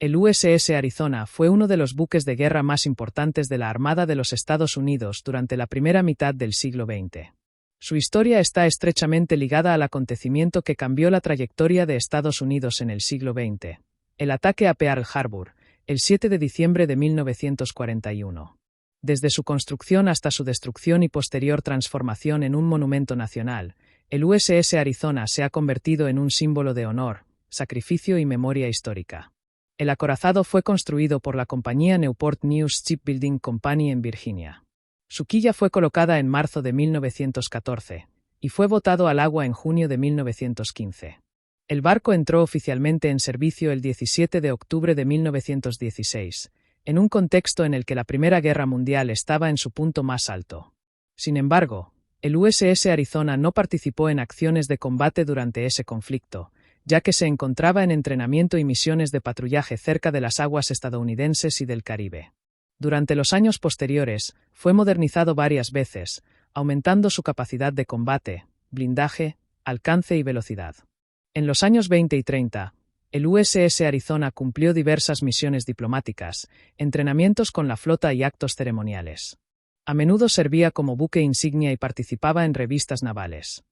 El USS Arizona fue uno de los buques de guerra más importantes de la Armada de los Estados Unidos durante la primera mitad del siglo XX. Su historia está estrechamente ligada al acontecimiento que cambió la trayectoria de Estados Unidos en el siglo XX, el ataque a Pearl Harbor, el 7 de diciembre de 1941. Desde su construcción hasta su destrucción y posterior transformación en un monumento nacional, el USS Arizona se ha convertido en un símbolo de honor, sacrificio y memoria histórica. El acorazado fue construido por la compañía Newport News Shipbuilding Company en Virginia. Su quilla fue colocada en marzo de 1914 y fue botado al agua en junio de 1915. El barco entró oficialmente en servicio el 17 de octubre de 1916, en un contexto en el que la Primera Guerra Mundial estaba en su punto más alto. Sin embargo, el USS Arizona no participó en acciones de combate durante ese conflicto, ya que se encontraba en entrenamiento y misiones de patrullaje cerca de las aguas estadounidenses y del Caribe. Durante los años posteriores, fue modernizado varias veces, aumentando su capacidad de combate, blindaje, alcance y velocidad. En los años 20 y 30, el USS Arizona cumplió diversas misiones diplomáticas, entrenamientos con la flota y actos ceremoniales. A menudo servía como buque insignia y participaba en revistas navales.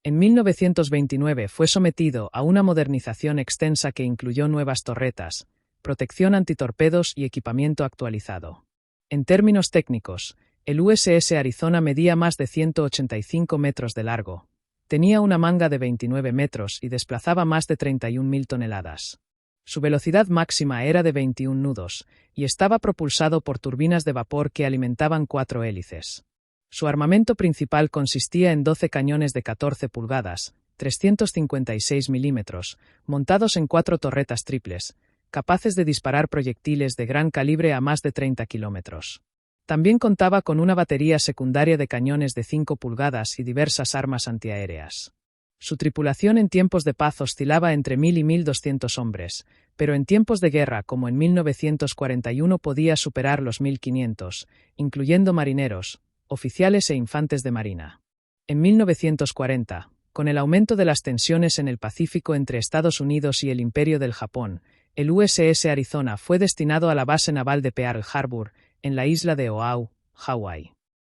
En 1929 fue sometido a una modernización extensa que incluyó nuevas torretas, protección antitorpedos y equipamiento actualizado. En términos técnicos, el USS Arizona medía más de 185 metros de largo, tenía una manga de 29 metros y desplazaba más de 31.000 toneladas. Su velocidad máxima era de 21 nudos, y estaba propulsado por turbinas de vapor que alimentaban 4 hélices. Su armamento principal consistía en 12 cañones de 14 pulgadas, 356 milímetros, montados en 4 torretas triples, capaces de disparar proyectiles de gran calibre a más de 30 kilómetros. También contaba con una batería secundaria de cañones de 5 pulgadas y diversas armas antiaéreas. Su tripulación en tiempos de paz oscilaba entre 1.000 y 1.200 hombres, pero en tiempos de guerra como en 1941 podía superar los 1.500, incluyendo marineros, oficiales e infantes de marina. En 1940, con el aumento de las tensiones en el Pacífico entre Estados Unidos y el Imperio del Japón, el USS Arizona fue destinado a la base naval de Pearl Harbor, en la isla de Oahu, Hawái.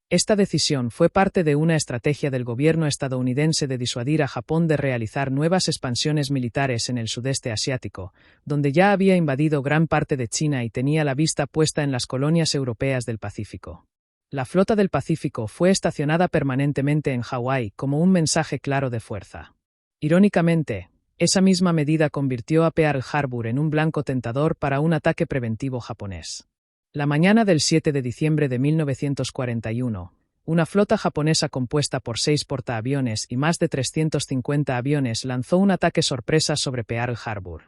Esta decisión fue parte de una estrategia del gobierno estadounidense de disuadir a Japón de realizar nuevas expansiones militares en el sudeste asiático, donde ya había invadido gran parte de China y tenía la vista puesta en las colonias europeas del Pacífico. La flota del Pacífico fue estacionada permanentemente en Hawái como un mensaje claro de fuerza. Irónicamente, esa misma medida convirtió a Pearl Harbor en un blanco tentador para un ataque preventivo japonés. La mañana del 7 de diciembre de 1941, una flota japonesa compuesta por 6 portaaviones y más de 350 aviones lanzó un ataque sorpresa sobre Pearl Harbor.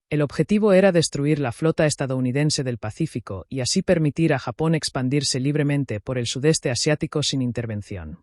El objetivo era destruir la flota estadounidense del Pacífico y así permitir a Japón expandirse libremente por el sudeste asiático sin intervención.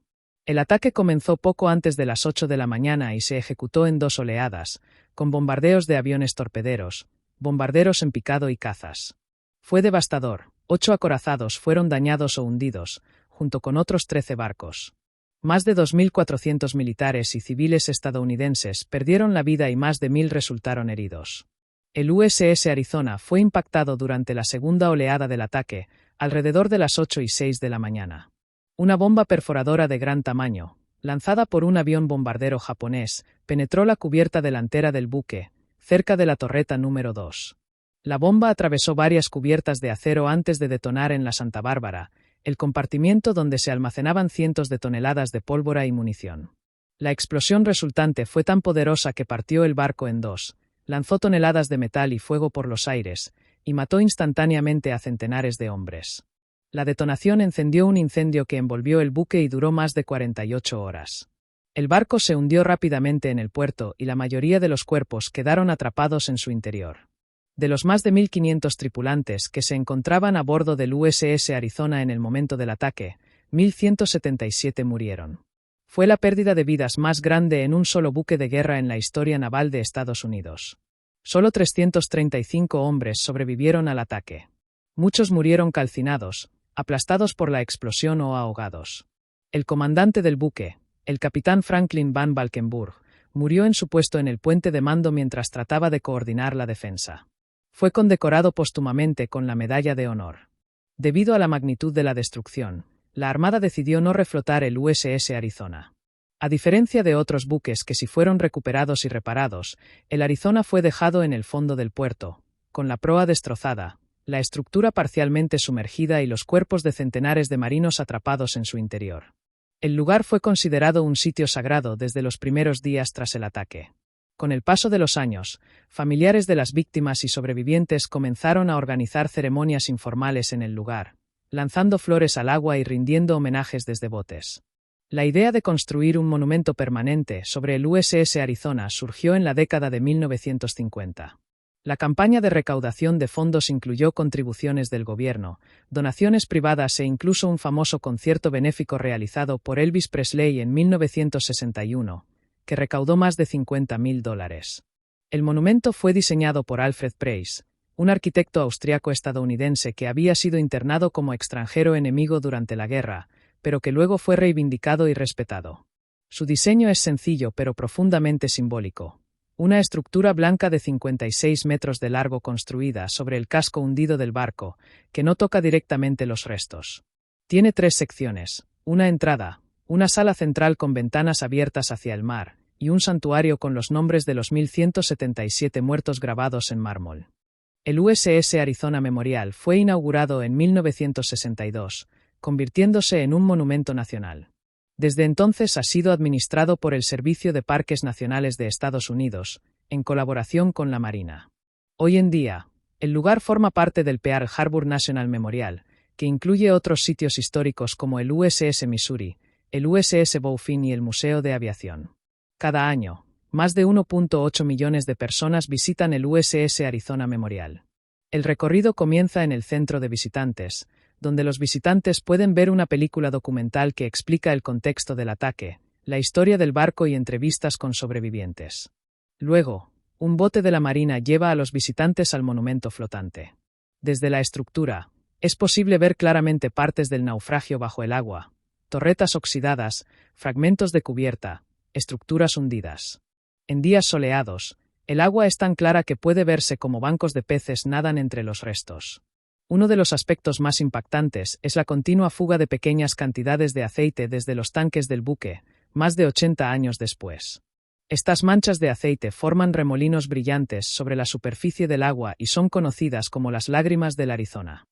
El ataque comenzó poco antes de las 8 de la mañana y se ejecutó en 2 oleadas, con bombardeos de aviones torpederos, bombarderos en picado y cazas. Fue devastador. 8 acorazados fueron dañados o hundidos, junto con otros 13 barcos. Más de 2.400 militares y civiles estadounidenses perdieron la vida y más de 1.000 resultaron heridos. El USS Arizona fue impactado durante la segunda oleada del ataque, alrededor de las 8:06 de la mañana. Una bomba perforadora de gran tamaño, lanzada por un avión bombardero japonés, penetró la cubierta delantera del buque, cerca de la torreta número 2. La bomba atravesó varias cubiertas de acero antes de detonar en la Santa Bárbara, el compartimiento donde se almacenaban cientos de toneladas de pólvora y munición. La explosión resultante fue tan poderosa que partió el barco en 2, lanzó toneladas de metal y fuego por los aires, y mató instantáneamente a centenares de hombres. La detonación encendió un incendio que envolvió el buque y duró más de 48 horas. El barco se hundió rápidamente en el puerto y la mayoría de los cuerpos quedaron atrapados en su interior. De los más de 1.500 tripulantes que se encontraban a bordo del USS Arizona en el momento del ataque, 1.177 murieron. Fue la pérdida de vidas más grande en un solo buque de guerra en la historia naval de Estados Unidos. Solo 335 hombres sobrevivieron al ataque. Muchos murieron calcinados, aplastados por la explosión o ahogados. El comandante del buque, el capitán Franklin Van Valkenburg, murió en su puesto en el puente de mando mientras trataba de coordinar la defensa. Fue condecorado póstumamente con la Medalla de Honor. Debido a la magnitud de la destrucción, la Armada decidió no reflotar el USS Arizona. A diferencia de otros buques que sí fueron recuperados y reparados, el Arizona fue dejado en el fondo del puerto, con la proa destrozada, la estructura parcialmente sumergida y los cuerpos de centenares de marinos atrapados en su interior. El lugar fue considerado un sitio sagrado desde los primeros días tras el ataque. Con el paso de los años, familiares de las víctimas y sobrevivientes comenzaron a organizar ceremonias informales en el lugar, lanzando flores al agua y rindiendo homenajes desde botes. La idea de construir un monumento permanente sobre el USS Arizona surgió en la década de 1950. La campaña de recaudación de fondos incluyó contribuciones del gobierno, donaciones privadas e incluso un famoso concierto benéfico realizado por Elvis Presley en 1961, que recaudó más de $50.000. El monumento fue diseñado por Alfred Preis, un arquitecto austriaco-estadounidense que había sido internado como extranjero enemigo durante la guerra, pero que luego fue reivindicado y respetado. Su diseño es sencillo pero profundamente simbólico. Una estructura blanca de 56 metros de largo construida sobre el casco hundido del barco, que no toca directamente los restos. Tiene 3 secciones, una entrada, una sala central con ventanas abiertas hacia el mar, y un santuario con los nombres de los 1.177 muertos grabados en mármol. El USS Arizona Memorial fue inaugurado en 1962, convirtiéndose en un monumento nacional. Desde entonces ha sido administrado por el Servicio de Parques Nacionales de Estados Unidos, en colaboración con la Marina. Hoy en día, el lugar forma parte del Pearl Harbor National Memorial, que incluye otros sitios históricos como el USS Missouri, el USS Bowfin y el Museo de Aviación. Cada año, más de 1.8 millones de personas visitan el USS Arizona Memorial. El recorrido comienza en el centro de visitantes, donde los visitantes pueden ver una película documental que explica el contexto del ataque, la historia del barco y entrevistas con sobrevivientes. Luego, un bote de la Marina lleva a los visitantes al monumento flotante. Desde la estructura, es posible ver claramente partes del naufragio bajo el agua, torretas oxidadas, fragmentos de cubierta, estructuras hundidas. En días soleados, el agua es tan clara que puede verse como bancos de peces nadan entre los restos. Uno de los aspectos más impactantes es la continua fuga de pequeñas cantidades de aceite desde los tanques del buque, más de 80 años después. Estas manchas de aceite forman remolinos brillantes sobre la superficie del agua y son conocidas como las lágrimas del Arizona.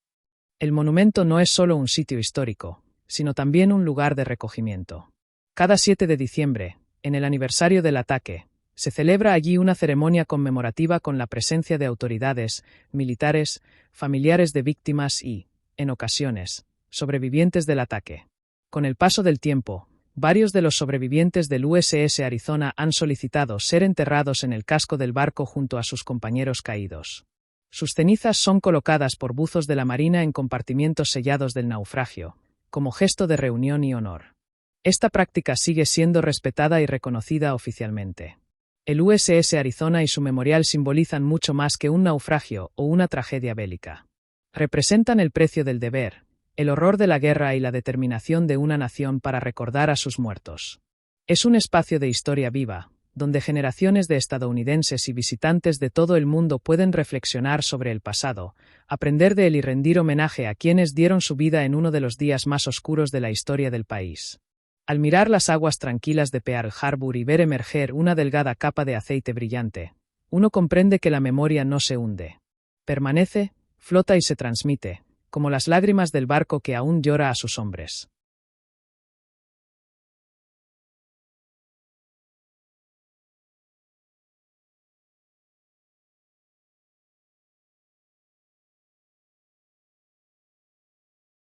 El monumento no es solo un sitio histórico, sino también un lugar de recogimiento. Cada 7 de diciembre, en el aniversario del ataque, se celebra allí una ceremonia conmemorativa con la presencia de autoridades, militares, familiares de víctimas y, en ocasiones, sobrevivientes del ataque. Con el paso del tiempo, varios de los sobrevivientes del USS Arizona han solicitado ser enterrados en el casco del barco junto a sus compañeros caídos. Sus cenizas son colocadas por buzos de la Marina en compartimientos sellados del naufragio, como gesto de reunión y honor. Esta práctica sigue siendo respetada y reconocida oficialmente. El USS Arizona y su memorial simbolizan mucho más que un naufragio o una tragedia bélica. Representan el precio del deber, el horror de la guerra y la determinación de una nación para recordar a sus muertos. Es un espacio de historia viva, donde generaciones de estadounidenses y visitantes de todo el mundo pueden reflexionar sobre el pasado, aprender de él y rendir homenaje a quienes dieron su vida en uno de los días más oscuros de la historia del país. Al mirar las aguas tranquilas de Pearl Harbor y ver emerger una delgada capa de aceite brillante, uno comprende que la memoria no se hunde. Permanece, flota y se transmite, como las lágrimas del barco que aún llora a sus hombres.